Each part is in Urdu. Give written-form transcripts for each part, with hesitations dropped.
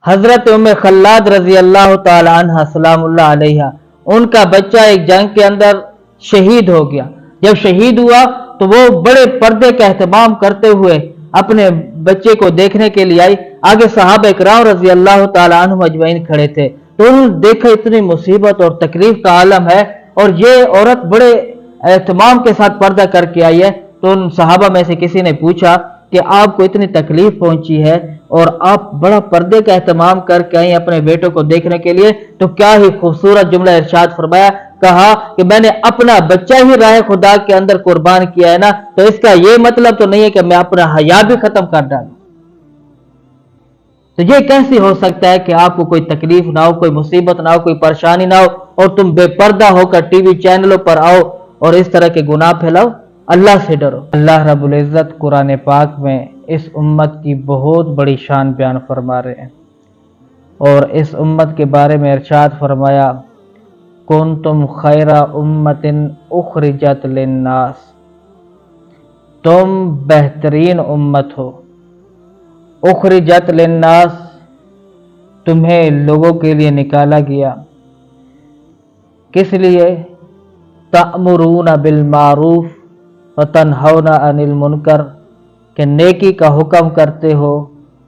حضرت خلاد رضی اللہ تعالی عنہ سلام اللہ علیہ، ان کا بچہ ایک جنگ کے اندر شہید ہو گیا۔ جب شہید ہوا تو وہ بڑے پردے کا اہتمام کرتے ہوئے اپنے بچے کو دیکھنے کے لیے آئی۔ آگے صحابہ کرام رضی اللہ تعالی عنہ اجمعین کھڑے تھے، تو انہوں نے دیکھا اتنی مصیبت اور تکلیف کا عالم ہے، اور یہ عورت بڑے اہتمام کے ساتھ پردہ کر کے آئی ہے۔ تو ان صحابہ میں سے کسی نے پوچھا کہ آپ کو اتنی تکلیف پہنچی ہے اور آپ بڑا پردے کا اہتمام کر کے آئی اپنے بیٹوں کو دیکھنے کے لیے، تو کیا ہی خوبصورت جملہ ارشاد فرمایا، کہا کہ میں نے اپنا بچہ ہی راہ خدا کے اندر قربان کیا ہے نا، تو اس کا یہ مطلب تو نہیں ہے کہ میں اپنا حیا بھی ختم کر ڈالوں۔ تو یہ کیسے ہو سکتا ہے کہ آپ کو کوئی تکلیف نہ ہو، کوئی مصیبت نہ ہو، کوئی پریشانی نہ ہو، اور تم بے پردہ ہو کر ٹی وی چینلوں پر آؤ اور اس طرح کے گناہ پھیلاؤ؟ اللہ سے ڈرو۔ اللہ رب العزت قرآن پاک میں اس امت کی بہت بڑی شان بیان فرما رہے ہیں، اور اس امت کے بارے میں ارشاد فرمایا، کنتم خیر امت اخرجت للناس، تم بہترین امت ہو۔ اخرجت للناس، تمہیں لوگوں کے لیے نکالا گیا، کس لیے؟ تأمرون بالمعروف وتنہون عن المنکر، کہ نیکی کا حکم کرتے ہو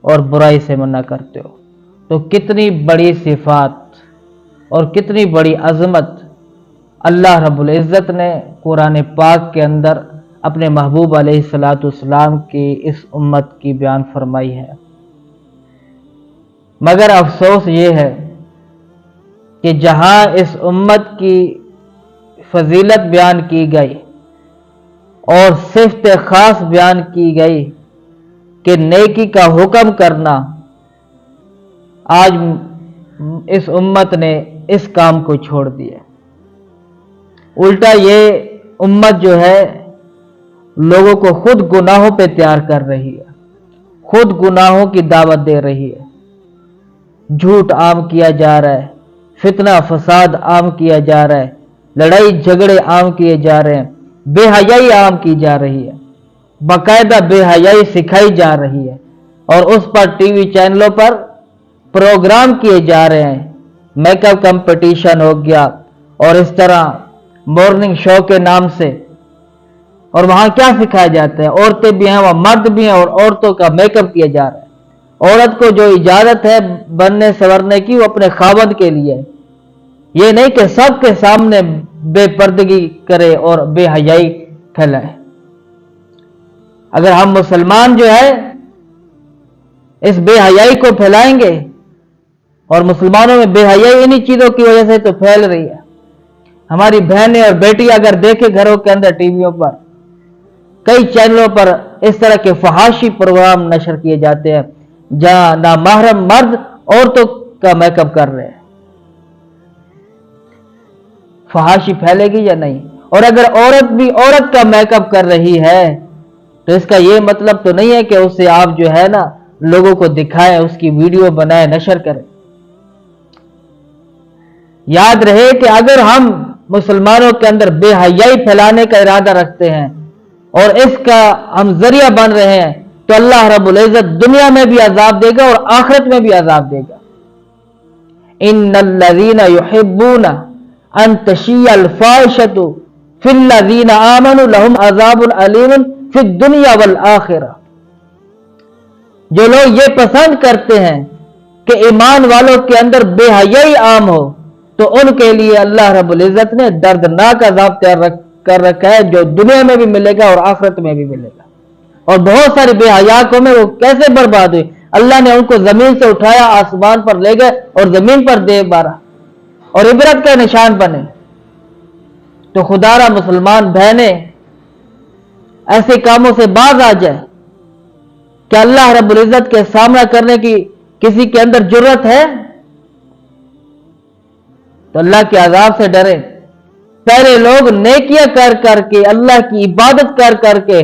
اور برائی سے منع کرتے ہو۔ تو کتنی بڑی صفات اور کتنی بڑی عظمت اللہ رب العزت نے قرآن پاک کے اندر اپنے محبوب علیہ الصلوۃ والسلام کی اس امت کی بیان فرمائی ہے۔ مگر افسوس یہ ہے کہ جہاں اس امت کی فضیلت بیان کی گئی اور صفت خاص بیان کی گئی کہ نیکی کا حکم کرنا، آج اس امت نے اس کام کو چھوڑ دیا۔ الٹا یہ امت جو ہے لوگوں کو خود گناہوں پہ تیار کر رہی ہے، خود گناہوں کی دعوت دے رہی ہے۔ جھوٹ عام کیا جا رہا ہے، فتنہ فساد عام کیا جا رہا ہے، لڑائی جھگڑے عام کیے جا رہے ہیں، بے حیائی عام کی جا رہی ہے، باقاعدہ بے حیائی سکھائی جا رہی ہے، اور اس پر ٹی وی چینلوں پر پروگرام کیے جا رہے ہیں۔ میک اپ کمپٹیشن ہو گیا، اور اس طرح مارننگ شو کے نام سے، اور وہاں کیا سکھایا جاتا ہے؟ عورتیں بھی ہیں، وہاں مرد بھی ہیں، اور عورتوں کا میک اپ کیا جا رہا ہے۔ عورت کو جو اجازت ہے بننے سورنے کی، وہ اپنے خاوند کے لیے، یہ نہیں کہ سب کے سامنے بے پردگی کرے اور بے حیائی پھیلائے۔ اگر ہم مسلمان جو ہے اس بے حیائی کو پھیلائیں گے، اور مسلمانوں میں بے حیائی انہی چیزوں کی وجہ سے تو پھیل رہی ہے۔ ہماری بہنیں اور بیٹی اگر دیکھے گھروں کے اندر ٹی ویوں پر کئی چینلوں پر اس طرح کے فحاشی پروگرام نشر کیے جاتے ہیں جہاں نامحرم مرد عورتوں کا میک اپ کر رہے ہیں، فحاشی پھیلے گی یا نہیں؟ اور اگر عورت بھی عورت کا میک اپ کر رہی ہے تو اس کا یہ مطلب تو نہیں ہے کہ اسے آپ جو ہے نا لوگوں کو دکھائیں، اس کی ویڈیو بنائیں، نشر کریں۔ یاد رہے کہ اگر ہم مسلمانوں کے اندر بے حیائی پھیلانے کا ارادہ رکھتے ہیں اور اس کا ہم ذریعہ بن رہے ہیں، تو اللہ رب العزت دنیا میں بھی عذاب دے گا اور آخرت میں بھی عذاب دے گا۔ ان الذین یحبون ان تشیع الفاحشۃ فی الذین آمنوا لهم عذاب علیم فی الدنیا والآخرہ، جو لوگ یہ پسند کرتے ہیں کہ ایمان والوں کے اندر بے حیائی عام ہو، تو ان کے لیے اللہ رب العزت نے دردناک عذاب تیار کر رکھا ہے، جو دنیا میں بھی ملے گا اور آخرت میں بھی ملے گا۔ اور بہت سارے بے حیا قومیں وہ کیسے برباد ہوئی؟ اللہ نے ان کو زمین سے اٹھایا، آسمان پر لے گئے اور زمین پر دے مارا، اور عبرت کا نشان بنے۔ تو خدارا مسلمان بہنیں ایسے کاموں سے باز آ جائے کہ اللہ رب العزت کے سامنا کرنے کی کسی کے اندر جرت ہے؟ تو اللہ کے عذاب سے ڈرے۔ پہلے لوگ نیکیاں کر کر کے، اللہ کی عبادت کر کر کے،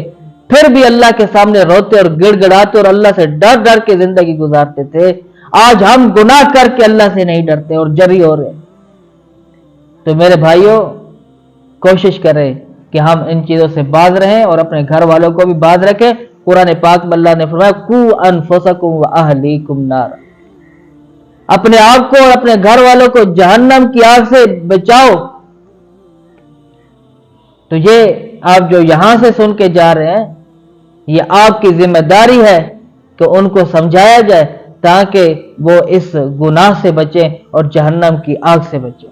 پھر بھی اللہ کے سامنے روتے اور گڑ گڑاتے اور اللہ سے ڈر ڈر کے زندگی گزارتے تھے۔ آج ہم گناہ کر کے اللہ سے نہیں ڈرتے اور جری ہو رہے۔ تو میرے بھائیوں، کوشش کریں کہ ہم ان چیزوں سے باز رہیں اور اپنے گھر والوں کو بھی باز رکھیں۔ قرآن پاک میں اللہ نے فرمایا قوا انفسکم واہلیکم نارا، اپنے آپ کو اور اپنے گھر والوں کو جہنم کی آگ سے بچاؤ۔ تو یہ آپ جو یہاں سے سن کے جا رہے ہیں، یہ آپ کی ذمہ داری ہے کہ ان کو سمجھایا جائے تاکہ وہ اس گناہ سے بچیں اور جہنم کی آگ سے بچیں۔